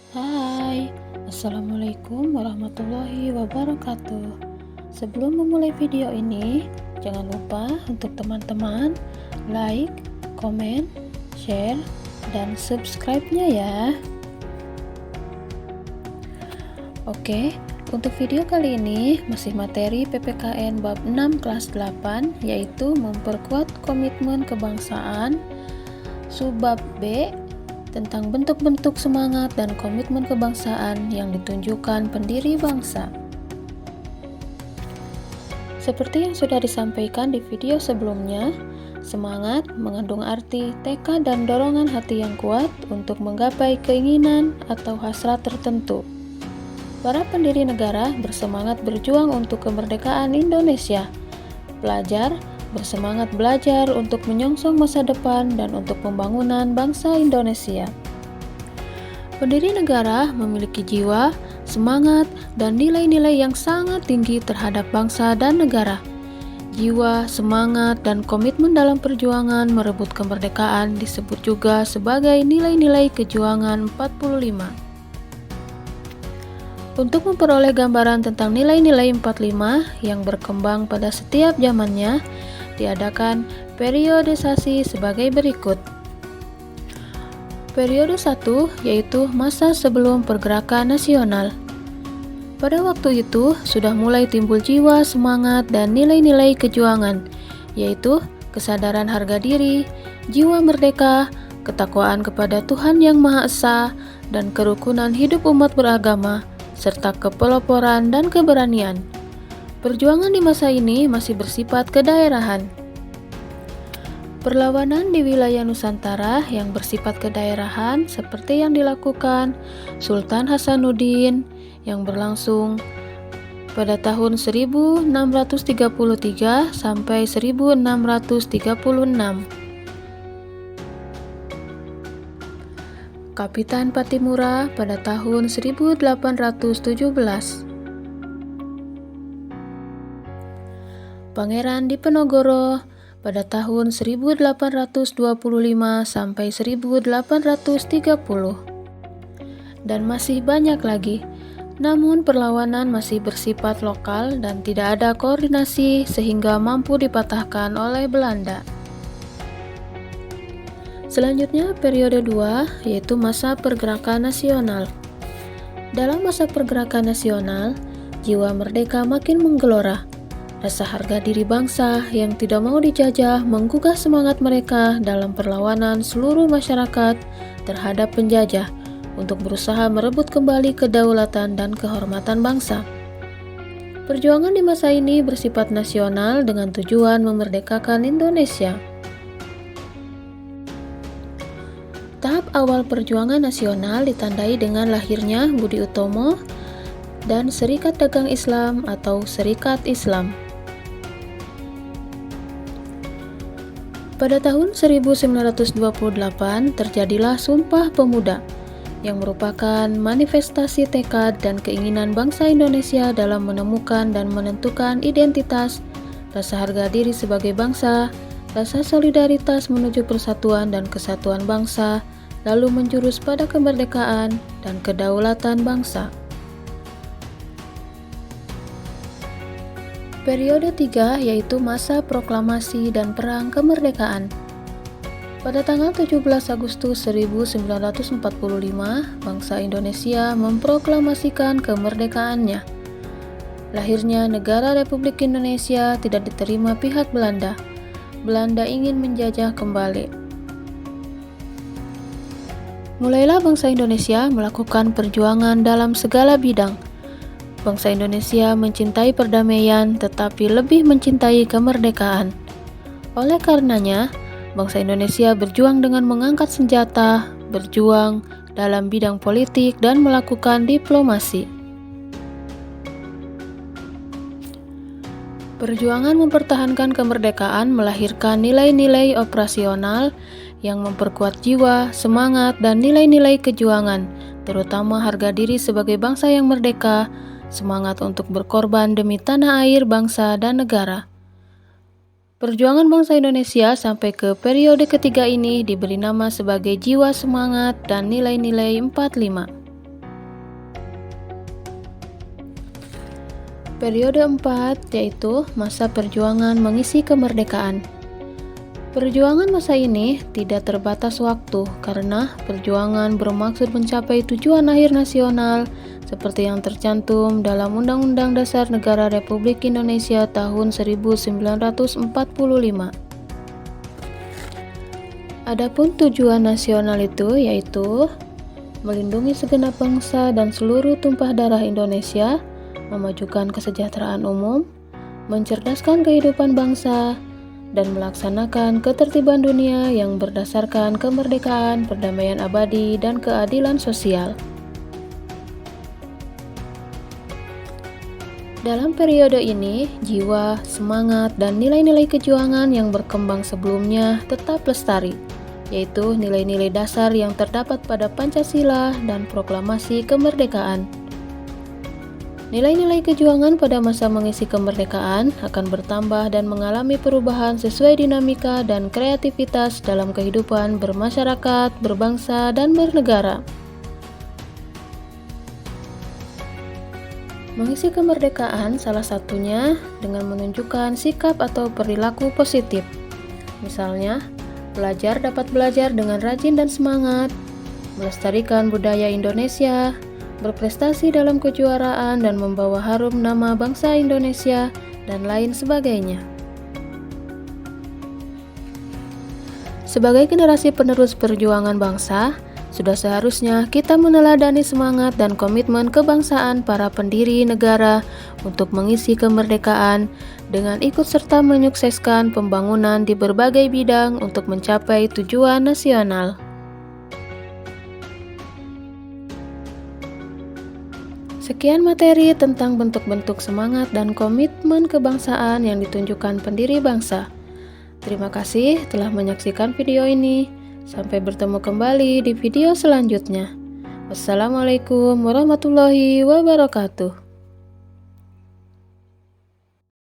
Hai, Assalamualaikum warahmatullahi wabarakatuh. Sebelum memulai video ini, jangan lupa untuk teman-teman like, komen, share, dan subscribe-nya ya. Oke, untuk video kali ini masih materi PPKN bab 6 kelas 8, yaitu memperkuat komitmen kebangsaan. Subbab B tentang bentuk-bentuk semangat dan komitmen kebangsaan yang ditunjukkan pendiri bangsa. Seperti yang sudah disampaikan di video sebelumnya, semangat mengandung arti tekad dan dorongan hati yang kuat untuk menggapai keinginan atau hasrat tertentu. Para pendiri negara bersemangat berjuang untuk kemerdekaan Indonesia. Pelajar bersemangat belajar untuk menyongsong masa depan dan untuk pembangunan bangsa Indonesia. Pendiri negara memiliki jiwa, semangat, dan nilai-nilai yang sangat tinggi terhadap bangsa dan negara. Jiwa, semangat, dan komitmen dalam perjuangan merebut kemerdekaan disebut juga sebagai nilai-nilai kejuangan 45. Untuk memperoleh gambaran tentang nilai-nilai 45 yang berkembang pada setiap zamannya, diadakan periodisasi sebagai berikut. Periode 1 yaitu masa sebelum pergerakan nasional. Pada waktu itu sudah mulai timbul jiwa, semangat, dan nilai-nilai kejuangan, yaitu kesadaran harga diri, jiwa merdeka, ketakwaan kepada Tuhan Yang Maha Esa, dan kerukunan hidup umat beragama, serta kepeloporan dan keberanian. Perjuangan di masa ini masih bersifat kedaerahan. Perlawanan di wilayah Nusantara yang bersifat kedaerahan seperti yang dilakukan Sultan Hasanuddin yang berlangsung pada tahun 1633 sampai 1636. Kapitan Pattimura pada tahun 1817. Pangeran Diponegoro pada tahun 1825 sampai 1830. Dan masih banyak lagi. Namun perlawanan masih bersifat lokal dan tidak ada koordinasi sehingga mampu dipatahkan oleh Belanda. Selanjutnya periode 2 yaitu masa pergerakan nasional. Dalam masa pergerakan nasional, jiwa merdeka makin menggelora. Rasa harga diri bangsa yang tidak mau dijajah menggugah semangat mereka dalam perlawanan seluruh masyarakat terhadap penjajah untuk berusaha merebut kembali kedaulatan dan kehormatan bangsa. Perjuangan di masa ini bersifat nasional dengan tujuan memerdekakan Indonesia. Tahap awal perjuangan nasional ditandai dengan lahirnya Budi Utomo dan Serikat Dagang Islam atau Serikat Islam. Pada tahun 1928 terjadilah Sumpah Pemuda yang merupakan manifestasi tekad dan keinginan bangsa Indonesia dalam menemukan dan menentukan identitas, rasa harga diri sebagai bangsa, rasa solidaritas menuju persatuan dan kesatuan bangsa, lalu menjurus pada kemerdekaan dan kedaulatan bangsa. Periode 3 yaitu masa proklamasi dan perang kemerdekaan. Pada tanggal 17 Agustus 1945, bangsa Indonesia memproklamasikan kemerdekaannya. Lahirnya negara Republik Indonesia tidak diterima pihak Belanda. Belanda ingin menjajah kembali. Mulailah bangsa Indonesia melakukan perjuangan dalam segala bidang. Bangsa Indonesia mencintai perdamaian tetapi lebih mencintai kemerdekaan. Oleh karenanya, bangsa Indonesia berjuang dengan mengangkat senjata, berjuang dalam bidang politik dan melakukan diplomasi. Perjuangan mempertahankan kemerdekaan melahirkan nilai-nilai operasional yang memperkuat jiwa, semangat, dan nilai-nilai kejuangan, terutama harga diri sebagai bangsa yang merdeka, semangat untuk berkorban demi tanah air, bangsa, dan negara. Perjuangan bangsa Indonesia sampai ke periode ketiga ini diberi nama sebagai jiwa semangat dan nilai-nilai 45. Periode 4 yaitu masa perjuangan mengisi kemerdekaan. Perjuangan masa ini tidak terbatas waktu karena perjuangan bermaksud mencapai tujuan akhir nasional seperti yang tercantum dalam Undang-Undang Dasar Negara Republik Indonesia tahun 1945. Adapun tujuan nasional itu yaitu melindungi segenap bangsa dan seluruh tumpah darah Indonesia, memajukan kesejahteraan umum, mencerdaskan kehidupan bangsa, dan melaksanakan ketertiban dunia yang berdasarkan kemerdekaan, perdamaian abadi, dan keadilan sosial. Dalam periode ini, jiwa, semangat, dan nilai-nilai kejuangan yang berkembang sebelumnya tetap lestari, yaitu nilai-nilai dasar yang terdapat pada Pancasila dan Proklamasi Kemerdekaan. Nilai-nilai kejuangan pada masa mengisi kemerdekaan akan bertambah dan mengalami perubahan sesuai dinamika dan kreativitas dalam kehidupan bermasyarakat, berbangsa, dan bernegara. Mengisi kemerdekaan salah satunya dengan menunjukkan sikap atau perilaku positif. Misalnya, pelajar dapat belajar dengan rajin dan semangat, melestarikan budaya Indonesia, berprestasi dalam kejuaraan dan membawa harum nama bangsa Indonesia, dan lain sebagainya. Sebagai generasi penerus perjuangan bangsa, sudah seharusnya kita meneladani semangat dan komitmen kebangsaan para pendiri negara untuk mengisi kemerdekaan dengan ikut serta menyukseskan pembangunan di berbagai bidang untuk mencapai tujuan nasional. Sekian materi tentang bentuk-bentuk semangat dan komitmen kebangsaan yang ditunjukkan pendiri bangsa. Terima kasih telah menyaksikan video ini. Sampai bertemu kembali di video selanjutnya. Wassalamualaikum warahmatullahi wabarakatuh.